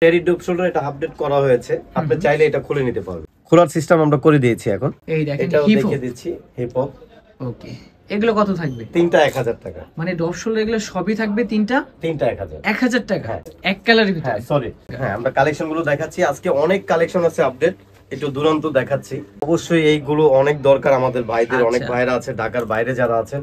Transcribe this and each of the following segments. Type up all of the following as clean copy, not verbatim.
টেরি dope shoulder এটা update করা হয়েছে, আপনি চাইলে এটা খুলে নিতে পারবেন। খোলার সিস্টেম আমরা করে দিয়েছি এখন। এই দেখেন এটাও দেখিয়ে দিচ্ছি হিপ হপ। ওকে, এগুলো কত থাকবে? তিনটা 1000 টাকা। মানে ডপ শোল্ডার এগুলো সবই থাকবে তিনটা 1000 1000 টাকা। হ্যাঁ। এক কালারের ভিতরে। হ্যাঁ সরি, হ্যাঁ আমরা কালেকশন গুলো দেখাচ্ছি, আজকে অনেক কালেকশন আছে আপডেট, একটু দুরন্ত দেখাচ্ছি। অবশ্যই এইগুলো অনেক দরকার আমাদের ভাইদের, অনেক ভাইরা আছে ঢাকার বাইরে যারা আছেন।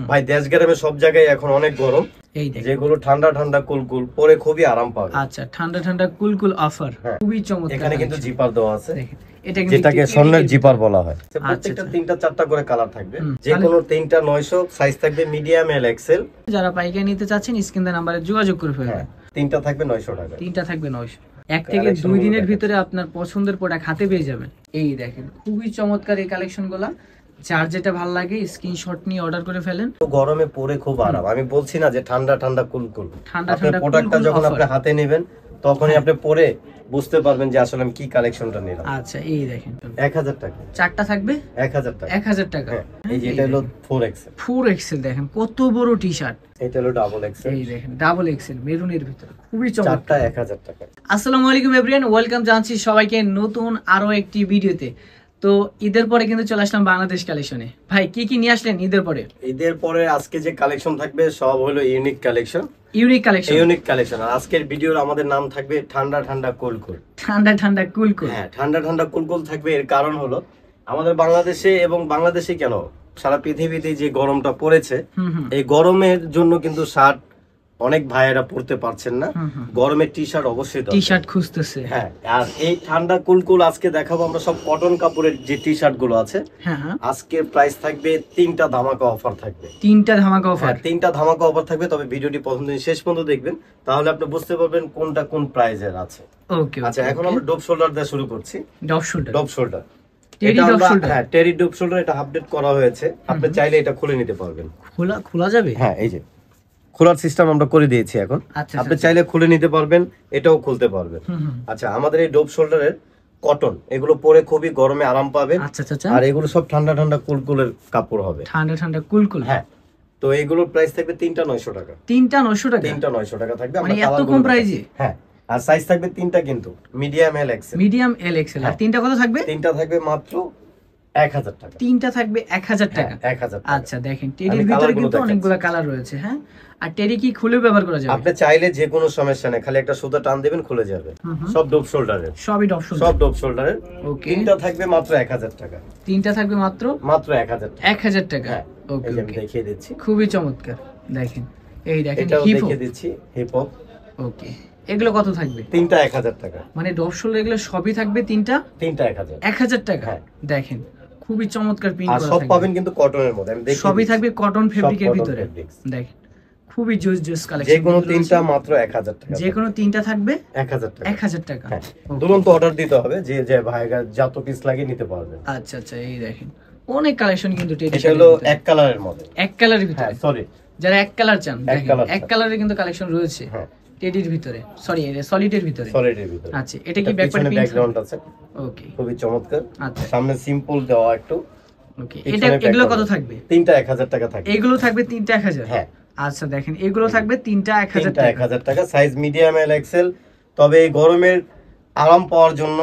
ভাই দেশ গ্রামে সব জায়গায় এখন অনেক গরম, এই দেখেন যেগুলো ঠান্ডা ঠান্ডা কুলকুল পরে খুবই আরাম পাবে। আচ্ছা, ঠান্ডা ঠান্ডা কুলকুল অফার, খুবই চমৎকার। এখানে কিন্তু জিপার দেওয়া আছে, দেখেন এটা কিন্তু যেটাকে স্বর্ণের জিপার বলা হয়। প্রত্যেকটা আচ্ছা। 3টা 4টা করে কালার থাকবে, যে কোনো 3টা 900, সাইজ থাকবে মিডিয়াম এল এক্সেল। যারা পাইকারি নিতে চাচ্ছেন স্ক্রিন নাম্বারে যোগাযোগ করে ফেলবেন। 3টা থাকবে 900 টাকা। 3টা থাকবে 900। 1 থেকে 2 দিনের ভিতরে আপনার পছন্দের প্রোডাক্ট হাতে পেয়ে যাবেন। এই দেখেন খুবই চমৎকার এই কালেকশনগুলো, যার যেটা ভালো লাগে স্ক্রিনশট নিয়ে অর্ডার করে ফেলেন। তো গরমে পরে খুব আরাম, আমি বলছি না যে ঠান্ডা ঠান্ডা কুলকুল। ঠান্ডা আপনার ঠান্ডা প্রোডাক্টটা যখন আপনি হাতে নেবেন তখনই আপনি পরে বুঝতে পারবেন যে আসলে আমি কি কালেকশনটা নিলাম। আচ্ছা এই দেখেন 1000 টাকা। চারটা থাকবে 1000 টাকা। 1000 টাকা। এই যে এটা হলো 4XL। 4XL দেখেন কত বড় টি-শার্ট। এটা হলো ডাবল এক্সেল। এই দেখেন ডাবল এক্সেল মেরুনের ভিতরে, খুবই চমৎকার। চারটা 1000 টাকা। আসসালামু আলাইকুম এভরিওয়ান, ওয়েলকাম জানাচ্ছি সবাইকে নতুন আরো একটি ভিডিওতে। তো ঈদের পরে কিন্তু চলে আসলাম বাংলাদেশ কালেকশনে। ভাই কি কি নিয়ে আসলেন ঈদের পরে? ঈদের পরে আজকে যে কালেকশন থাকবে সব হলো unique collection. Unique collection, unique collection. আর আজকের ভিডিওর আমাদের নাম থাকবে ঠান্ডা ঠান্ডা কুলকুল। ঠান্ডা ঠান্ডা কুলকুল। হ্যাঁ, ঠান্ডা ঠান্ডা কুলকুল থাকবে। এর কারণ হলো আমাদের বাংলাদেশে এবং বাংলাদেশে কেন সারা পৃথিবীতে যে গরমটা পড়েছে, এই গরমের জন্য কিন্তু শার্ট অনেক ভাইয়েরা পরতে পারছেন না, গরমের টি শার্ট অবশ্যই দরকার। টি শার্ট খুঁজতেছে। হ্যাঁ, আর এই ঠান্ডা কুলকুল আজকে দেখাবো আমরা সব কটন কাপড়ের যে টি শার্ট গুলো আছে। হ্যাঁ হ্যাঁ, আজকের প্রাইস থাকবে 3টা ধামাকা অফার থাকবে। 3টা ধামাকা অফার। 3টা ধামাকা অফার থাকবে, তবে ভিডিওটি প্রথম দিন শেষ পর্যন্ত দেখবেন, তাহলে আপনি বুঝতে পারবেন কোনটা কোন প্রাইজের আছে। ওকে আচ্ছা, এখন আমরা ডপ শোল্ডার দিয়ে শুরু করছি। ডপ শোল্ডার, ডপ শোল্ডার, টেরি ডপ শোল্ডার। হ্যাঁ টেরি ডপ শোল্ডার, এটা আপডেট করা হয়েছে, আপনি চাইলে এটা খুলে নিতে পারবেন। খোলা যাবে? হ্যাঁ, এই যে খোলার সিস্টেম আমরা করে দিয়েছি এখন। আচ্ছা, আপনি চাইলে খুলে নিতে পারবেন, এটাও খুলতে পারবেন। আচ্ছা, আমাদের এই ডপ শোল্ডারের কটন, এগুলো পরে খুবই গরমে আরাম পাবেন। আচ্ছা আচ্ছা, আর এগুলো সব ঠান্ডা ঠান্ডা কুলকুলের কাপড় হবে। ঠান্ডা ঠান্ডা কুলকুল। হ্যাঁ, তো এগুলোর প্রাইস থাকবে 3টা 900 টাকা। 3টা 900 টাকা? 3টা 900 টাকা থাকবে। মানে এত কম প্রাইসে? হ্যাঁ, আর সাইজ থাকবে 3টা, কিন্তু medium L XL. Medium L XL. আর 3টা কত থাকবে? 3টা থাকবে মাত্র 1000 টাকা। 3টা থাকবে 1000 টাকা। 1000 টাকা। আচ্ছা দেখেন টেরির ভিতরে কিন্তু অনেকগুলো কালার রয়েছে। হ্যাঁ, আর টেরি কি খুলে ব্যবহার করা যাবে? আপনি চাইলে যে কোনো সমস্যা নেই, খালি একটা সুতা টান দিবেন খুলে যাবে। সব ডপ শোল্ডারের, সবই ডপ শোল্ডার। সব ডপ শোল্ডারের। ওকে, 3টা থাকবে মাত্র 1000 টাকা। 3টা থাকবে মাত্র 1000 টাকা। 1000 টাকা। হ্যাঁ, ওকে এই যে আমি ওকে, দেখিয়ে দিচ্ছি। খুবই চমৎকার। দেখেন এই দেখেন এটাও হিপ দেখিয়ে দিচ্ছি হিপ হপ। ওকে, এগুলো কত থাকবে? 3টা 1000 টাকা। মানে ডপ শোল্ডার এগুলো সবই থাকবে 3টা 1000 1000 টাকা। হ্যাঁ। দেখেন খুবই চমৎকার প্রিন্ট আর করা সব থাকবে। পাবেন কিন্তু কটনের মধ্যে, আমি দেখিয়ে সবই দিচ্ছি। থাকবে কটন ফেব্রিকের cotton ভিতরে। fabrics। দেখেন খুবই জোস জোস যে কালেকশন। কোনো 3টা মাত্র 1000 টাকা। যে কোনো 3টা থাকবে 1000 টাকা। 1000 টাকা। হ্যাঁ, তুরন্ত অর্ডার দিতে হবে, যে যে ভাইরা যত পিস লাগে নিতে পারবেন। আচ্ছা আচ্ছা, এই দেখেন অনেক কালেকশন কিন্তু টেরি এটা হলো এক কালারের মধ্যে। এক কালারের হ্যাঁ ভিতরে। সরি, যারা এক কালার চান, এক দেখেন কালার এক কালারের কিন্তু কালেকশন রয়েছে হ্যাঁ টেডির ভিতরে, সরি সলিডের ভিতরে। সলিডের ভিতরে। আচ্ছা, এটা কি ব্যাকপার্ট ব্যাকগ্রাউন্ড আছে, ওকে খুবই চমৎকার। আচ্ছা সামনে সিম্পল দেওয়া একটু। ওকে, এটা এগুলো কত থাকবে? 3টা 1000 টাকা থাকবে। এগুলো থাকবে 3টা 1000। হ্যাঁ, আচ্ছা দেখেন এগুলো থাকবে 3টা 1000 3টা টাকা। 1000 টাকা, সাইজ মিডিয়াম এল এক্সেল। তবে এই গরমের আরাম পাওয়ার জন্য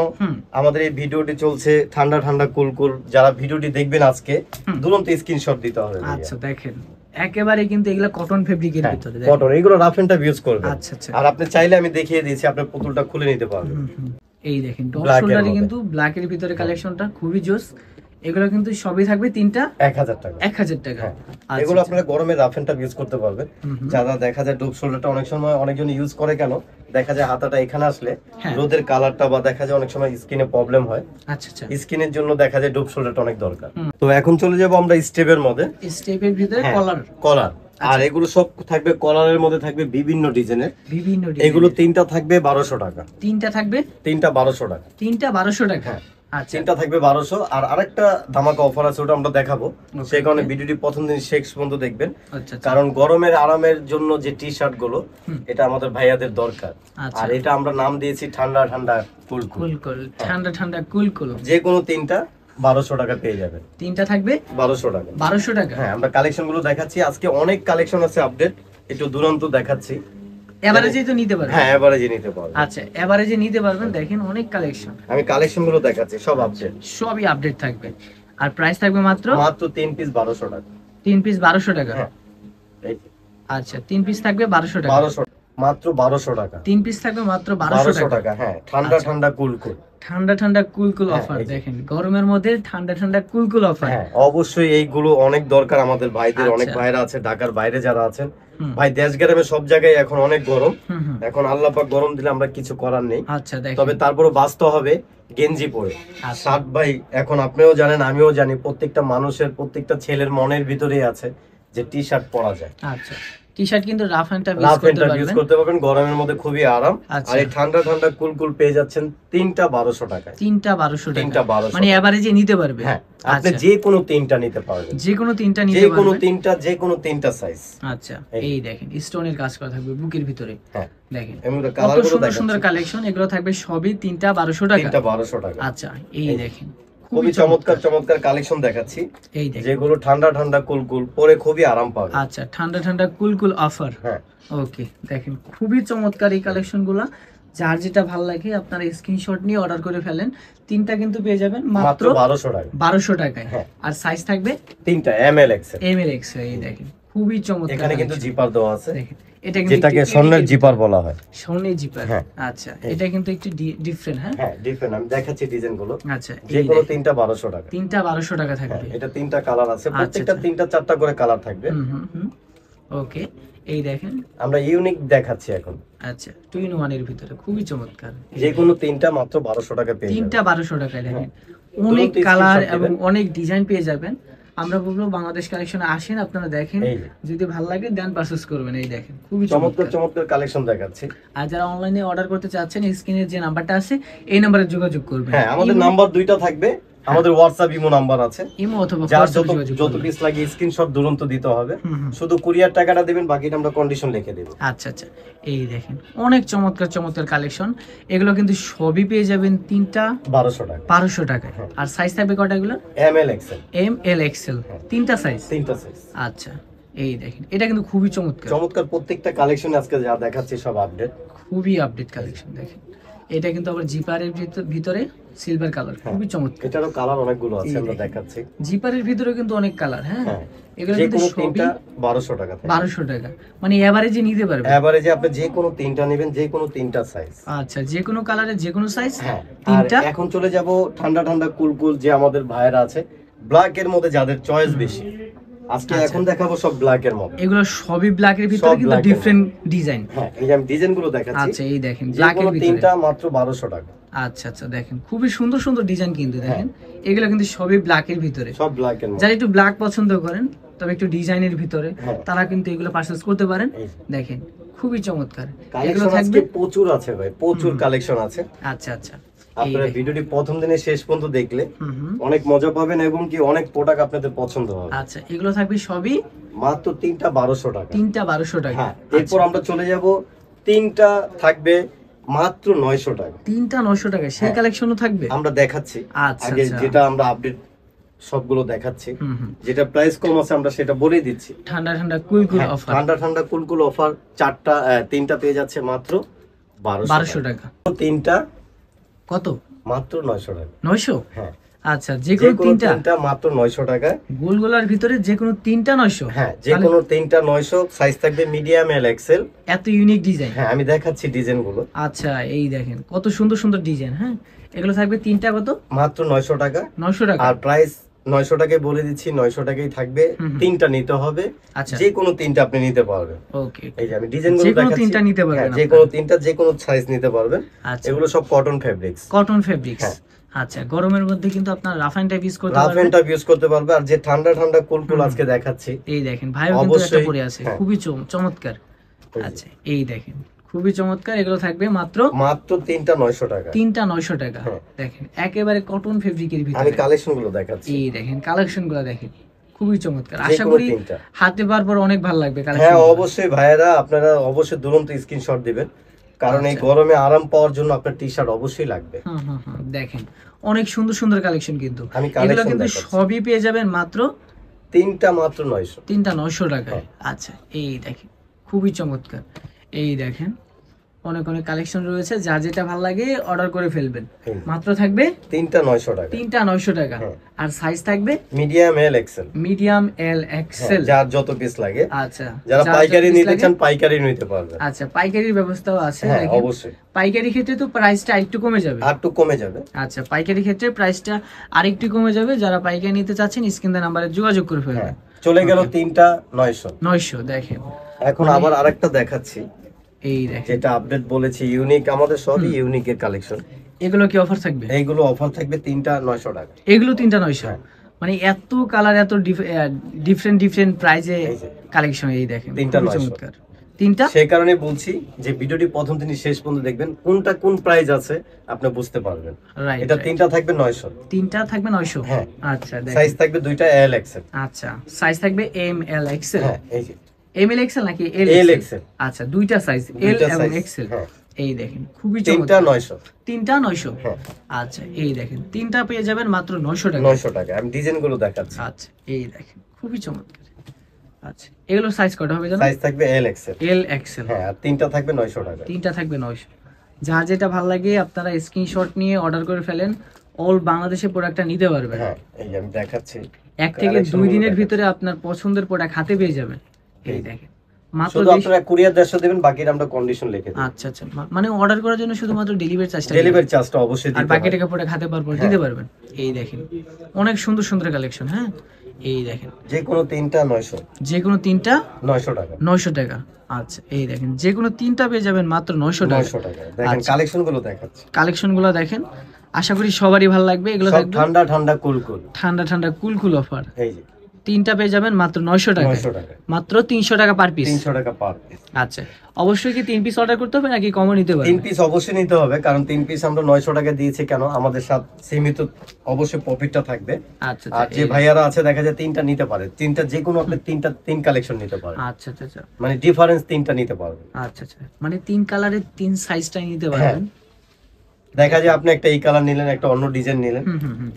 আমাদের এই ভিডিওটি চলছে ঠান্ডা ঠান্ডা কুলকুল। যারা ভিডিওটি দেখবেন আজকে দুরন্ত স্ক্রিনশট দিতে হবে। আচ্ছা দেখেন একেবারে কিন্তু এগুলো কটন ফেব্রিকের ভিতরে। দেখেন কটন, এগুলো রাফ এন্ড টাফ ইউজ করবেন। আচ্ছা আচ্ছা, আর আপনি চাইলে আমি দেখিয়ে দিয়েছি, আপনার পুতুলটা খুলে নিতে পারবেন। এই দেখেন ডপ Black এর শোল্ডারে মধ্যে। কিন্তু ব্ল্যাক এর ভিতরে কালেকশনটা খুবই জোস। এগুলো কিন্তু সবই থাকবে 3টা 1000 টাকা। 1000 টাকা। হ্যাঁ, আচ্ছা, এগুলো আপনারা গরমে রাফ এন্ড টাফ ইউজ করতে পারবেন। যারা দেখা যায় ডপ শোল্ডারটা অনেক সময় অনেকজন ইউজ করে, কেন দেখা যায় হাতাটা এখানে আসলে হ্যাঁ। রোদের কালারটা, বা দেখা যায় অনেক সময় স্কিনে প্রবলেম হয়, আচ্ছা আচ্ছা, স্কিনের জন্য দেখা যায় ডপ শোল্ডারটা অনেক দরকার। তো এখন চলে যাব আমরা স্টেপের মধ্যে। স্টেপের ভিতরে কলার। কলার, আর এগুলো সব থাকবে কলারের মধ্যে, থাকবে বিভিন্ন ডিজাইনের। বিভিন্ন এগুলো 3টা থাকবে 1200 টাকা। 3টা থাকবে 3টা 1200 টাকা। 3টা 1200 টাকা। হ্যাঁ, আচ্ছা 3টা থাকবে 1200। আর আরেকটা ধামাকা অফার আছে, ওটা আমরা দেখাবো। সেই কারণে ভিডিওটি প্রথম দিন শেষ পর্যন্ত দেখবেন, আচ্ছা কারণ গরমের আরামের জন্য যে টি শার্ট গুলো, এটা আমাদের ভাইয়াদের দরকার। আচ্ছা। আর এটা আমরা নাম দিয়েছি ঠান্ডা ঠান্ডা কুলকুল। কুলকুল, ঠান্ডা ঠান্ডা কুলকুল। যে কোনো 3টা 1200 টাকা পেয়ে যাবেন। 3টা থাকবে 1200 টাকা। 1200 টাকা। হ্যাঁ, আমরা কালেকশন গুলো দেখাচ্ছি, আজকে অনেক কালেকশন আছে আপডেট, একটু দুরন্ত দেখাচ্ছি। এভারেজে তো নিতে পারবেন। হ্যাঁ এভারেজে নিতে পারবেন। আচ্ছা এভারেজে নিতে পারবেন। দেখেন অনেক কালেকশন, আমি কালেকশন গুলো দেখাচ্ছি সব আপডেট, সবই আপডেট থাকবে। আর প্রাইস থাকবে মাত্র 3 পিস 1200 টাকা। 3 পিস 1200 টাকা। হ্যাঁ এই যে আচ্ছা 3 পিস থাকবে 1200 টাকা। 1200 মাত্র 1200 টাকা। 3 পিস থাকবে মাত্র 1200 টাকা। হ্যাঁ ঠান্ডা ঠান্ডা কুল কুল, ঠান্ডা ঠান্ডা কুল অফার। এই যে। দেখেন গরমের মধ্যে ঠান্ডা ঠান্ডা কুল অফার। হ্যাঁ অবশ্যই এইগুলো অনেক দরকার আমাদের ভাইদের। অনেক ভাইরা আছে ঢাকার বাইরে যারা আছেন, ভাই দেশ গ্রামে সব জায়গায় এখন অনেক গরম। এখন আল্লাহ পাক গরম দিলে আমরা কিছু করার নেই। আচ্ছা দেখেন, তবে তারপরে বাঁচতে হবে গেঞ্জি পরে। শার্ট ভাই এখন আপনিও জানেন আমিও জানি, প্রত্যেকটা মানুষের প্রত্যেকটা ছেলের মনের ভিতরেই আছে যে টি শার্ট পরা যায়। আচ্ছা টি শার্ট কিন্তু রাফ এন্ড টাফ ইউজ করতে পারবেন, গরমের মধ্যে খুবই আরাম। আর এই ঠান্ডা ঠান্ডা কুল পেয়ে যাচ্ছেন 3টা 1200 টাকায়। 3টা 1200 টাকা, 3টা 1200 মানে এভারেজে নিতে পারবে। হ্যাঁ আপনি যে কোনো 3টা নিতে পারবেন, যে কোনো 3টা নিতে যে পারবেন, কোনো 3টা, যে কোনো 3টা সাইজ। আচ্ছা এই দেখেন স্টোনের কাজ করা থাকবে বুকের ভিতরে। হ্যাঁ দেখেন এমন কত কালারগুলো সুন্দর দেখেন, সুন্দর কালেকশন। এগুলো থাকবে সবই 3টা 1200 টাকা। 3টা 1200 টাকা। আচ্ছা এই দেখেন খুবই চমৎকার চমৎকার কালেকশন দেখাচ্ছি, এই দেখেন যেগুলো ঠান্ডা ঠান্ডা কুল পরে খুবই আরাম পাবেন। আচ্ছা ঠান্ডা ঠান্ডা কুল অফার। হ্যাঁ ওকে দেখেন খুবই চমৎকার এই কালেকশনগুলো। যার যেটা ভালো লাগে আপনারা স্ক্রিনশট নিয়ে অর্ডার করে ফেলেন। 3টা কিন্তু পেয়ে যাবেন মাত্র 1200 টাকা। 1200 টাকায়। হ্যাঁ। আর সাইজ থাকবে 3টা ML XL। ML XL। এই দেখেন খুবই চমৎকার। এখানে কিন্তু জিপার দেওয়া আছে, দেখেন এটা কিন্তু যেটাকে স্বর্ণের জিপার বলা হয়। স্বর্ণের জিপার। হ্যাঁ। আচ্ছা এটা কিন্তু একটু ডিফারেন্ট। হ্যাঁ হ্যাঁ ডিফারেন্ট, আমি দেখাচ্ছি ডিজাইন গুলো। আচ্ছা যে কোনো 3টা 1200 টাকা। 3টা 1200 টাকা থাকবে। এটা 3টা কালার আছে, প্রত্যেকটা 3টা 4টা করে কালার থাকবে। ওকে এই দেখেন আমরা ইউনিক দেখাচ্ছি এখন। আচ্ছা 2-in-1 এর ভিতরে খুবই চমৎকার। যে কোনো 3টা মাত্র 1200 টাকা পেয়ে যাবেন। 3টা 1200 টাকায় দেখেন অনেক কালার এবং অনেক ডিজাইন পেয়ে যাবেন। আমরা বলবো বাংলাদেশ কালেকশনে আসেন, আপনারা দেখেন, যদি ভালো লাগে দেন পারচেজ করবেন। এই দেখেন খুবই চমৎকার চমৎকার কালেকশন দেখাচ্ছি। আর যারা অনলাইনে অর্ডার করতে চাচ্ছেন স্ক্রিনে যে নাম্বারটা আছে এই নম্বরে যোগাযোগ করবেন। হ্যাঁ আমাদের নাম্বার 2টা থাকবে, আমাদের হোয়াটসঅ্যাপ ইমো নাম্বার আছে। ইমো অথবা যার যত পিস লাগে স্ক্রিনশট দুরন্ত দিতে হবে, শুধু কুরিয়ার টাকাটা দিবেন, বাকিটা আমরা কন্ডিশন লিখে দেব। আচ্ছা আচ্ছা এই দেখেন অনেক চমৎকার চমৎকার কালেকশন। এগুলো কিন্তু সবই পেয়ে যাবেন 3টা 1200 টাকা। 1200 টাকায়। আর সাইজ থাকবে কয়টা এগুলো? ML XL। ML XL 3টা সাইজ। 3টা সাইজ। আচ্ছা এই দেখেন এটা কিন্তু খুবই চমৎকার চমৎকার প্রত্যেকটা কালেকশন আজকে যা দেখাচ্ছি সব আপডেট, খুবই আপডেট কালেকশন। দেখেন এটা কিন্তু আবার জিপারের ভিতরে সিলভার কালার, খুবই চমৎকার। এটারও কালার অনেকগুলো আছে, আমরা দেখাচ্ছি। জিপারের ভিতরে কিন্তু অনেক কালার। হ্যাঁ এগুলো যে কিন্তু কোনো সবই 3টা 1200 টাকা থাকে। 1200 টাকা, মানে এভারেজে নিতে পারবেন। এভারেজে আপনি যে কোনো 3টা নেবেন, যে কোনো 3টা সাইজ। আচ্ছা যে কোনো কালারের যে কোনো সাইজ। হ্যাঁ 3টা। এখন চলে যাব ঠান্ডা ঠান্ডা কুল যে আমাদের ভাইয়েরা আছে ব্ল্যাক এর মধ্যে যাদের চয়েস বেশি, আজকে এখন দেখাবো সব ব্ল্যাক এর মধ্যে। এগুলো সবই ব্ল্যাক এর ভিতরে কিন্তু ডিফারেন্ট ডিজাইন। হ্যাঁ এই যে আমি ডিজাইন গুলো দেখাচ্ছি। আচ্ছা এই দেখেন ব্ল্যাক এর ভিতরে 3টা মাত্র 1200 টাকা। আচ্ছা আচ্ছা দেখেন খুবই সুন্দর সুন্দর ডিজাইন কিন্তু দেখেন। এগুলো কিন্তু সবই ব্ল্যাক এর ভিতরে। সব ব্ল্যাক এর মধ্যে। যারা একটু ব্ল্যাক পছন্দ করেন তবে একটু ডিজাইনের ভিতরে, তারা কিন্তু এগুলো পারচেজ করতে পারেন। দেখেন খুবই চমৎকার এগুলো থাকবে, প্রচুর আছে ভাই, প্রচুর কালেকশন আছে। আচ্ছা আচ্ছা আপনারা ভিডিওটি প্রথম দিনে শেষ পর্যন্ত দেখলে অনেক মজা পাবেন এবং কি অনেক প্রোডাক্ট আপনাদের পছন্দ হবে। আচ্ছা এগুলো থাকবে সবই মাত্র 3টা 1200 টাকা। 3টা 1200 টাকা। হ্যাঁ এরপর আমরা চলে যাব 3টা থাকবে মাত্র 900 টাকা। 3টা 900 টাকা সেই কালেকশনও থাকবে, আমরা দেখাচ্ছি। আচ্ছা আগে যেটা আমরা আপডেট সবগুলো দেখাচ্ছি, যেটা প্রাইস কম আছে আমরা সেটা বলেই দিচ্ছি। ঠান্ডা ঠান্ডা কুল অফার। ঠান্ডা ঠান্ডা কুল অফার 3টা পেয়ে যাচ্ছে মাত্র 1200 টাকা। 3টা কত? মাত্র 900 টাকা। 900? হ্যাঁ আচ্ছা যে কোনো 3টা মাত্র 900 টাকা। গোলগোলার ভিতরে যে কোনো 3টা 900? হ্যাঁ যে কোনো 3টা 900, সাইজ থাকবে মিডিয়াম এল এক্সেল। এত ইউনিক ডিজাইন। হ্যাঁ আমি দেখাচ্ছি ডিজাইন গুলো। আচ্ছা এই দেখেন কত সুন্দর সুন্দর ডিজাইন। হ্যাঁ এগুলো থাকবে 3টা কত? মাত্র 900 টাকা। 900 টাকা। আর প্রাইস 900 টাকায় বলে দিচ্ছি, 900 টাকাই থাকবে। 3টা নিতে হবে। আচ্ছা যে কোনো 3টা আপনি নিতে পারবেন। ওকে এই যে আমি ডিজাইন গুলো যে কোনো দেখাচ্ছি, 3টা নিতে পারবেন। যে কোনো 3টা যে কোনো সাইজ নিতে পারবেন। আচ্ছা এগুলো সব কটন ফেব্রিক্স। Cotton fabrics. আচ্ছা গরমের মধ্যে কিন্তু আপনার রাফ এন্ড টাইপ ইউজ করতে পারবেন। রাফ এন্ড টাইপ ইউজ করতে পারবে। আর যে ঠান্ডা ঠান্ডা কুল আজকে দেখাচ্ছি, এই দেখেন ভাইও কিন্তু একটা পরে আছে, খুবই চমৎকার। আচ্ছা এই দেখেন খুবই চমৎকার। এগুলো থাকবে মাত্র 3টা 900 টাকা। 3টা 900 টাকা। দেখেন একেবারে কটন ফেব্রিকের ভিতরে। আমি কালেকশন গুলো দেখাচ্ছি। এই দেখেন কালেকশন গুলো দেখেন খুবই চমৎকার। আশা করি হাতে পাওয়ার পর অনেক ভালো লাগবে কালেকশন। হ্যাঁ অবশ্যই ভাইয়েরা আপনারা অবশ্যই দুরন্ত স্ক্রিনশট দিবেন, কারণ এই গরমে আরাম পাওয়ার জন্য আপনার টি শার্ট অবশ্যই লাগবে। দেখেন অনেক সুন্দর সুন্দর কালেকশন কিন্তু। আমি এগুলো কিন্তু সবই পেয়ে যাবেন মাত্র 3টা মাত্র 900। 3টা 900 টাকা। আচ্ছা এই দেখেন খুবই চমৎকার। এই দেখেন অনেক অনেক কালেকশন রয়েছে, যার যেটা ভালো লাগে অর্ডার করে ফেলবেন। মাত্র থাকবে তিনটা 900 টাকা। তিনটা 900 টাকা। আর সাইজ থাকবে medium L XL. Medium L Excel, যার যত পিস লাগে। আচ্ছা, যারা পাইকারি নিতে চান পাইকারি নিতে পারবেন। আচ্ছা, পাইকারির ব্যবস্থাও আছে। হ্যাঁ অবশ্যই। পাইকারি ক্ষেত্রে তো প্রাইসটা একটু কমে যাবে। একটু কমে যাবে। আচ্ছা, পাইকারি ক্ষেত্রে প্রাইসটা আরেকটু কমে যাবে। যারা পাইকারি নিতে চাচ্ছেন স্ক্রিন নাম্বারে যোগাযোগ করে ফেলবেন। চলে গেল তিনটা 900। দেখেন এখন আবার আরেকটা দেখাচ্ছি, এই দেখেন যেটা আপডেট বলেছি ইউনিক, আমাদের সবই ইউনিকের কালেকশন। এগুলো কি অফার থাকবে? এইগুলো অফার থাকবে তিনটা 900 টাকা। এগুলো তিনটা 900, মানে এত কালার, এত ডিফারেন্ট প্রাইজে কালেকশন। এই দেখেন তিনটা 900। তিনটা, সেই কারণে বলছি যে ভিডিওটি প্রথম থেকে শেষ পর্যন্ত দেখবেন, কোনটা কোন প্রাইস আছে আপনি বুঝতে পারবেন। এটা তিনটা থাকবে 900। তিনটা থাকবে 900। হ্যাঁ। আচ্ছা, সাইজ থাকবে দুইটা এল এক্সেল। আচ্ছা, সাইজ থাকবে এম এল এক্সেল। হ্যাঁ এই যে এম এল এক্সেল নাকি এল এক্সেল? আচ্ছা, দুইটা সাইজ এল এবং এক্সেল। এই দেখেন খুবই তিনটা 900। তিনটা 900। আচ্ছা, এই দেখেন তিনটা পেয়ে যাবেন মাত্র 900 টাকা। 900 টাকা। আমি ডিজাইন গুলো দেখাচ্ছি। আচ্ছা, এই দেখেন খুবই চমৎকার। আচ্ছা, এগুলো সাইজ কত হবে জানো? সাইজ থাকবে এল এক্সেল। L XL. হ্যাঁ, আর তিনটা থাকবে 900 টাকা। তিনটা থাকবে 900। যার যেটা ভালো লাগে আপনারা স্ক্রিনশট নিয়ে অর্ডার করে ফেলেন, অল বাংলাদেশে প্রোডাক্টটা নিতে পারবেন। হ্যাঁ, এই আমি দেখাচ্ছি। 1 থেকে 2 দিনের ভিতরে আপনার পছন্দের প্রোডাক্ট হাতে পেয়ে যাবেন। এই দেখেন মাত্র শুধু আপনারা কুরিয়ার দেশে দিবেন, বাকিটা আমরা কন্ডিশন লিখে দেব। আচ্ছা, মানে অর্ডার করার জন্য শুধুমাত্র ডেলিভারি চার্জটা অবশ্যই দিতে হবে, আর বাকি টাকা পরে খাতে দিতে পারবেন। এই দেখেন অনেক সুন্দর সুন্দর কালেকশন। হ্যাঁ, এই দেখেন যে কোনো তিনটা 900। যে কোনো তিনটা 900 টাকা। 900 টাকা। আচ্ছা, এই দেখেন যে কোনো তিনটা পেয়ে যাবেন মাত্র 900 টাকা। 900 টাকা। দেখেন কালেকশন গুলো দেখাচ্ছি। কালেকশনগুলো দেখেন, আশা করি সবারই ভালো লাগবে। এগুলো সব ঠান্ডা ঠান্ডা কুলকুল। ঠান্ডা কুল অফার। এই যে তিনটা পেয়ে যাবেন মাত্র 900 টাকা। 900 টাকা। মাত্র 300 টাকা পার পিস। 300 টাকা পার পিস। আচ্ছা, অবশ্যই কি 3 পিস অর্ডার করতে হবে নাকি কমও নিতে পারবেন? 3 পিস অবশ্যই নিতে হবে, কারণ 3 পিস আমরা 900 টাকা দিয়েছি কেন, আমাদের সাথে সীমিত অবশ্যই প্রফিটটা থাকবে। আচ্ছা, আর যে ভাইয়ারা আছে দেখা যায় তিনটা নিতে পারে, তিনটা যে কোনো আপনি তিন কালেকশন নিতে পারেন। আচ্ছা, মানে ডিফারেন্স তিনটা নিতে পারবেন। আচ্ছা, মানে 3 কালারের 3 সাইজটাই নিতে পারবেন। দেখা যায় আপনি একটা এই কালার নিলেন, একটা অন্য ডিজাইন নিলেন,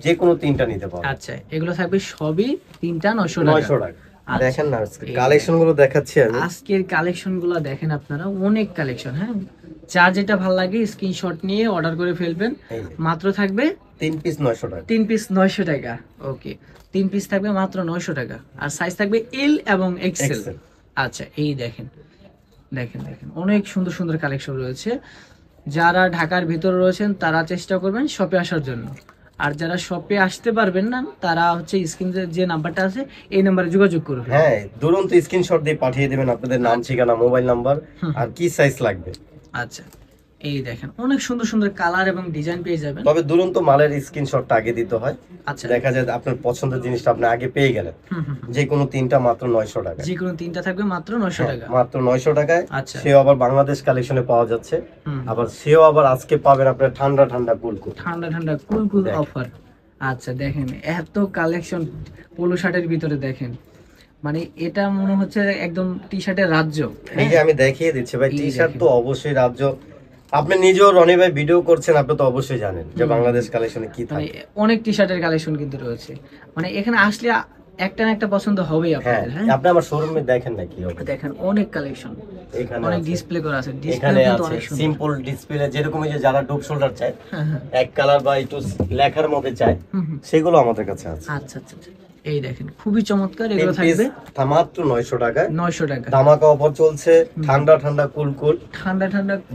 যে কোনো তিনটা নিতে পারবেন। আচ্ছা, এগুলো থাকবে সবই তিনটা 900 টাকা। দেখেন না কালেকশন গুলো দেখাচ্ছি আমি। আজকের কালেকশন গুলো দেখেন আপনারা, অনেক কালেকশন। হ্যাঁ, যার যেটা ভালো লাগে স্ক্রিনশট নিয়ে অর্ডার করে ফেলবেন। মাত্র থাকবে 3 পিস 900 টাকা। 3 পিস 900 টাকা। ওকে, 3 পিস থাকবে মাত্র 900 টাকা। আর সাইজ থাকবে এল এবং এক্সেল। আচ্ছা, এই দেখেন অনেক সুন্দর সুন্দর কালেকশন রয়েছে। যারা ঢাকার ভিতরে রয়েছেন তারা চেষ্টা করবেন শপে আসার জন্য, আর যারা শপে আসতে পারবেন না তারা হচ্ছে স্ক্রিনে যে নাম্বারটা আছে এই নাম্বারে যোগাযোগ করবেন। হ্যাঁ, দুরন্ত স্ক্রিনশট দিয়ে পাঠিয়ে দিবেন আপনাদের নাম, ঠিকানা, মোবাইল নাম্বার আর কি সাইজ লাগবে। আচ্ছা, এই দেখেন অনেক সুন্দর সুন্দর কালার এবং ডিজাইন পেয়ে যাবেন। তবে দুরন্ত মালের স্ক্রিনশটটা আগে দিতে হয়। আচ্ছা, দেখা যায় আপনার পছন্দের জিনিসটা আপনি আগে পেয়ে গেলেন। যে কোনো তিনটা মাত্র 900 টাকা। যে কোনো তিনটা থাকবে মাত্র 900 টাকা। মাত্র 900 টাকায়। আচ্ছা, সেও আবার বাংলাদেশ কালেকশনে পাওয়া যাচ্ছে। আবার সেও আবার আজকে পাবেন আপনার ঠান্ডা কুলকুল অফার। আচ্ছা, দেখেন এত কালেকশন পোলো শার্টের ভিতরে দেখেন, মানে এটা মনে হচ্ছে একদম টি শার্টের রাজ্য। এই যে আমি দেখিয়ে দিচ্ছি ভাই, টি শার্ট তো অবশ্যই রাজ্য। আপনি নিজেও রনি ভাই ভিডিও করছেন, আপনি তো অবশ্যই জানেন যে বাংলাদেশ কালেকশনে কি থাকে। অনেক টি শার্টের কালেকশন কিন্তু রয়েছে, মানে এখানে আসলে একটা না একটা পছন্দ হবেই আপনাদের। হ্যাঁ, আপনি আমার শোরুমে দেখেন না কি হবে, দেখেন অনেক কালেকশন, এখানে অনেক ডিসপ্লে করা আছে। এখানে আছে সিম্পল ডিসপ্লে, যেরকম যে যারা ডুপ শোল্ডার চায়, এক কালার বা একটু লেখার মধ্যে চায়, সেগুলো আমাদের কাছে আছে। আচ্ছা, এই দেখেন খুবই চমৎকার। এগুলো থাকবে মাত্র 900 টাকায়। 900 টাকা ধামাকা অফার চলছে। ঠান্ডা কুলকুল।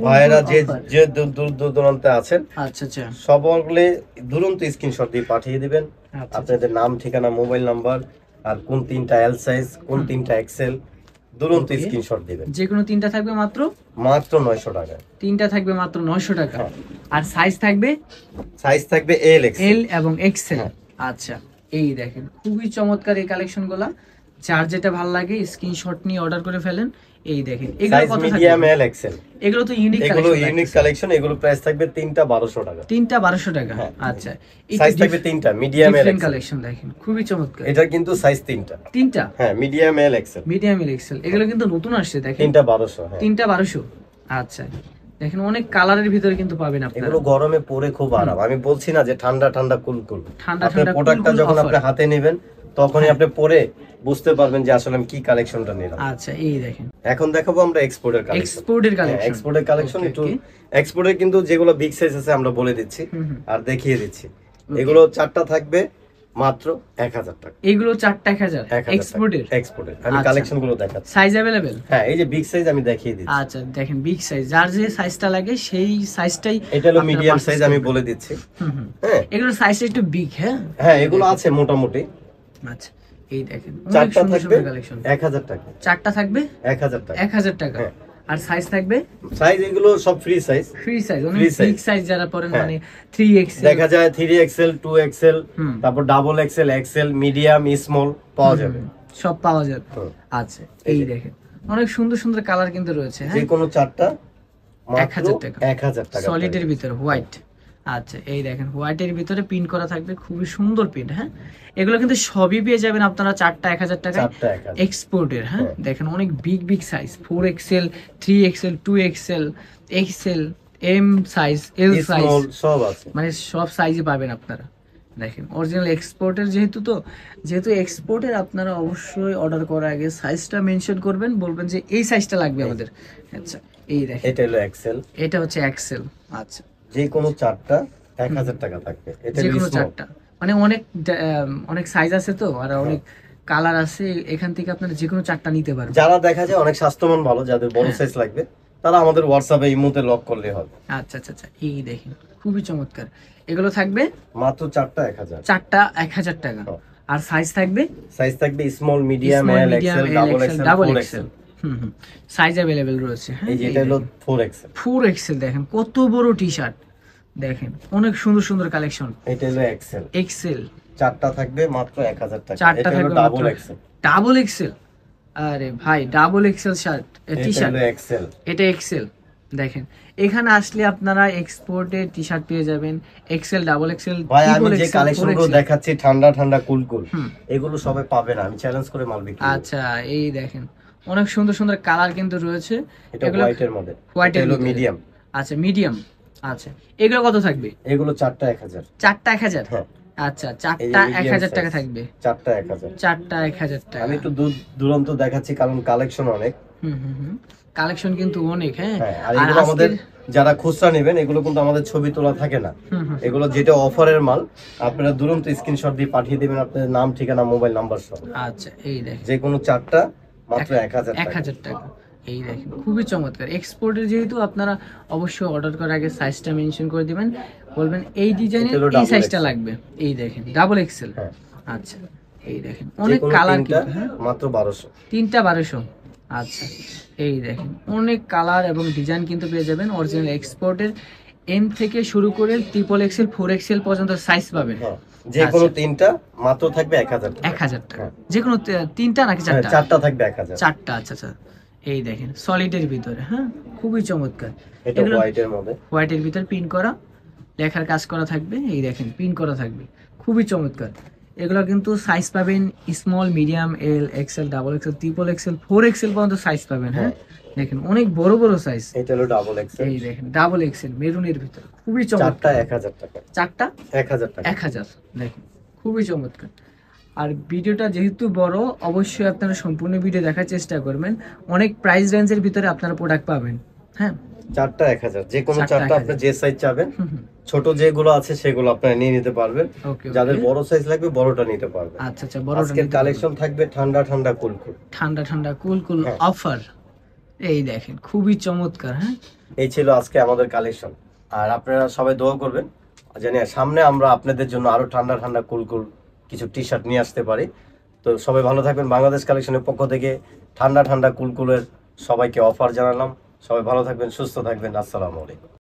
ভাইরা যে দূর দূরান্তে আছেন, আচ্ছা, সকলে দুরন্ত স্ক্রিনশট দিয়ে পাঠিয়ে দিবেন আপনাদের নাম, ঠিকানা, মোবাইল নাম্বার আর কোন তিনটা এল সাইজ, কোন তিনটা এক্সেল, দুরন্ত স্ক্রিনশট দিবেন। যে কোনো তিনটা থাকবে মাত্র 900 টাকা। তিনটা থাকবে মাত্র 900 টাকা। আর সাইজ থাকবে এল এবং এক্সেল। আচ্ছা, এই দেখেন খুবই চমৎকার এই কালেকশন গুলা। যার যেটা ভালো লাগে স্ক্রিনশট নিয়ে অর্ডার করে ফেলেন। এই দেখেন এগুলো কত মিডিয়াম এল এক্সেল, এগুলো তো ইউনিক কালেকশন। এগুলো প্রাইস থাকবে তিনটা 1200 টাকা। তিনটা 1200 টাকা। আচ্ছা, সাইজ থাকবে তিনটা মিডিয়াম এল কালেকশন। দেখেন খুবই চমৎকার। এটা কিন্তু সাইজ তিনটা। হ্যাঁ, মিডিয়াম এল এক্সেল। এগুলো কিন্তু নতুন আসছে। দেখেন তিনটা 1200। তিনটা 1200। আচ্ছা, দেখেন অনেক কালারের ভিতরে কিন্তু পাবেন আপনারা। এগুলো গরমে পরে খুব আরাম। আমি বলছি না যে ঠান্ডা কুলকুল। ঠান্ডা প্রোডাক্টটা যখন আপনি হাতে নেবেন তখনই আপনি পরে বুঝতে পারবেন যে আসলে আমি কি কালেকশনটা নিলাম। আচ্ছা এই দেখেন এখন দেখাবো আমরা এক্সপোর্টের কালেকশন। এক্সপোর্টের কালেকশন, এক্সপোর্টের কালেকশন একটু এক্সপোর্টের কিন্তু যেগুলো বিগ সাইজ আছে আমরা বলে দিচ্ছি আর দেখিয়ে দিচ্ছি। এগুলো 4টা থাকবে মাত্র 1000 টাকা। এগুলো 4টা 1000 এক্সপোর্টের। এক্সপোর্টের আমি কালেকশন গুলো দেখাচ্ছি। Size available? হ্যাঁ এই যে বিগ সাইজ আমি দেখিয়ে দিচ্ছি। আচ্ছা দেখেন বিগ সাইজ, যার যে সাইজটা লাগে সেই সাইজটাই। এটা হলো মিডিয়াম সাইজ আমি বলে দিচ্ছি। হ্যাঁ এগুলো সাইজটা একটু বিগ। হ্যাঁ এগুলো আছে মোটামুটি। আচ্ছা এই দেখেন 4টা থাকবে কালেকশন। 1000 টাকা। 4টা থাকবে 1000 টাকা। 1000 টাকা। আর সাইজ থাকবে? সাইজ এগুলো সব ফ্রি সাইজ। ফ্রি সাইজ অনেক বিগ সাইজ যারা পড়েন, মানে 3XL দেখা যায়, 3XL 2XL, তারপর double XL, XL, medium, small পাওয়া যাবে, সব পাওয়া যাবে। আচ্ছা এই দেখেন অনেক সুন্দর সুন্দর কালার কিন্তু রয়েছে। যে কোনো 4টা 1000 টাকা। 1000 টাকা সলিডের ভিতরে হোয়াইট। আচ্ছা এই দেখেন হোয়াইটের ভিতরে প্রিন্ট করা থাকবে, খুবই সুন্দর প্রিন্ট। হ্যাঁ এগুলো কিন্তু সবই পেয়ে যাবেন আপনারা 4টা 1000 টাকায় এক্সপোর্টের। হ্যাঁ দেখেন অনেক big big size, 4XL 3XL 2XL XL M size L size সব আছে, মানে সব সাইজে পাবেন আপনারা। দেখেন অরিজিনাল এক্সপোর্টের যেহেতু এক্সপোর্টের আপনারা অবশ্যই অর্ডার করার আগে সাইজটা মেনশন করবেন, বলবেন যে এই সাইজটা লাগবে আমাদের। আচ্ছা এই দেখেন এটা হলো এক্সেল, এটা হচ্ছে এক্সেল। আচ্ছা যে কোনো 4টা 1000 টাকা থাকবে। এটা যে কোনো 4টা, মানে অনেক সাইজ আছে তো, আর অনেক কালার আছে, এখান থেকে আপনারা যে কোনো 4টা নিতে পারবেন। যারা দেখা যায় অনেক স্বাস্থ্যবান ভালো, যাদের বড় সাইজ লাগবে তারা আমাদের হোয়াটসঅ্যাপে ইমোতে লক করলে হবে। আচ্ছা আচ্ছা আচ্ছা এই দেখেন খুবই চমৎকার। এগুলো থাকবে মাত্র 4টা 1000। 4টা 1000 টাকা। আর সাইজ থাকবে small, medium, L, XL, double XL. Size available রয়েছে। এই যে এটা হলো 4XL। 4XL দেখেন কত বড় টি-শার্ট, দেখেন অনেক সুন্দর সুন্দর কালেকশন। এটা হলো এক্সেল। এক্সেল 4টা থাকবে মাত্র 1000 টাকা। 4টা এটা হলো থাকবে ডাবল এক্সেল। ডাবল এক্সেল, আরে ভাই ডাবল এক্সেল শার্ট টি-শার্ট, এটা হলো এক্সেল। এটা এক্সেল। দেখেন এখানে আসলে আপনারা এক্সপোর্টের টি-শার্ট পেয়ে যাবেন, এক্সেল, ডাবল এক্সেল, ভাই আমি যে কালেকশনগুলো দেখাচ্ছি ঠান্ডা ঠান্ডা কুলকুল, এগুলো সবাই পাবে না, আমি চ্যালেঞ্জ করে মাল বিক্রি করি। আচ্ছা এই দেখেন অনেক সুন্দর সুন্দর কালার কিন্তু রয়েছে। এটা হোয়াইটের মধ্যে, হোয়াইটের হলো মিডিয়াম। আচ্ছা মিডিয়াম। আচ্ছা এগুলো কত থাকবে? এগুলো 4টা 1000। 4টা 1000? হ্যাঁ আচ্ছা 4টা 1000 টাকা থাকবে। 4টা 1000। 4টা 1000 টাকা। আমি একটু দুরন্ত দেখাচ্ছি কারণ কালেকশন অনেক। কালেকশন কিন্তু অনেক। হ্যাঁ আর এগুলো আমাদের যারা খুচরা নেবেন, এগুলো কিন্তু আমাদের ছবি তোলা থাকে না, এগুলো যেটা অফারের মাল আপনারা দুরন্ত স্ক্রিনশট দিয়ে পাঠিয়ে দিবেন আপনাদের নাম, ঠিকানা, মোবাইল নাম্বার সহ। আচ্ছা এই দেখেন যে কোনো 4টা মাত্র 1000 টাকা। এই দেখেন খুবই চমৎকার। এক্সপোর্টের যেহেতু আপনারা অবশ্যই অর্ডার করার আগে সাইজটা মেনশন করে দিবেন, বলবেন এই ডিজাইনের এই সাইজটা লাগবে। এই দেখেন ডাবল এক্সেল। আচ্ছা এই দেখেন অনেক কালার কিন্তু মাত্র 1200। 3টা 1200। আচ্ছা এই দেখেন অনেক কালার এবং ডিজাইন কিন্তু পেয়ে যাবেন অরিজিনাল এক্সপোর্টের। এম থেকে শুরু করে ট্রিপল এক্সেল 4XL পর্যন্ত সাইজ পাবেন। যে কোনো 3টা মাত্র থাকবে 1000 টাকা। 1000 টাকা যে কোনো 3টা নাকি 4টা? 4টা থাকবে 1000। 4টা। আচ্ছা আচ্ছা এই দেখেন সলিডের ভিতরে। হ্যাঁ খুবই চমৎকার। এটা হোয়াইটের মধ্যে, হোয়াইটের ভিতর প্রিন্ট করা লেখার কাজ করা থাকবে। এই দেখেন প্রিন্ট করা থাকবে, খুবই চমৎকার। এগুলো কিন্তু সাইজ পাবেন small, medium, L, XL, double XL, triple XL, 4XL পর্যন্ত সাইজ পাবেন। হ্যাঁ দেখেন অনেক বড় বড় সাইজ। এটা হলো ডাবল এক্সেল। এই দেখেন ডাবল এক্সেল মেরুনের ভিতর, খুবই চমৎকার। 4টা 1000 টাকা। 4টা 1000 টাকা। 1000 দেখেন খুবই চমৎকার। আর ভিডিওটা যেহেতু বড়, অবশ্যই আপনারা সম্পূর্ণ ভিডিও দেখার চেষ্টা করবেন। অনেক প্রাইস রেঞ্জের ভিতরে আপনারা প্রোডাক্ট পাবেন। হ্যাঁ 4টা 1000, যে কোনো 4টা আপনি যে সাইজ চাবেন, ছোট যেগুলো আছে সেগুলো আপনারা নিয়ে নিতে পারবেন। যাদের বড় সাইজ লাগবে বড়টা নিতে পারবেন। আচ্ছা আচ্ছা বড়টা। আজকের কালেকশন থাকবে ঠান্ডা ঠান্ডা কুলকুল, ঠান্ডা ঠান্ডা কুলকুল অফার। এই দেখেন খুবই চমৎকার। হ্যাঁ এই ছিল আজকে আমাদের কালেকশন। আর আপনারা সবাই দোয়া করবেন জানি সামনে আমরা আপনাদের জন্য আরো ঠান্ডা ঠান্ডা কুলকুল কিছু টি-শার্ট নিয়ে আসতে পারি। তো সবাই ভালো থাকবেন। বাংলাদেশ কালেকশনের পক্ষ থেকে ঠান্ডা ঠান্ডা কুলকুলের সবাইকে অফার জানালাম। সবাই ভালো থাকবেন, সুস্থ থাকবেন। আসসালামু আলাইকুম।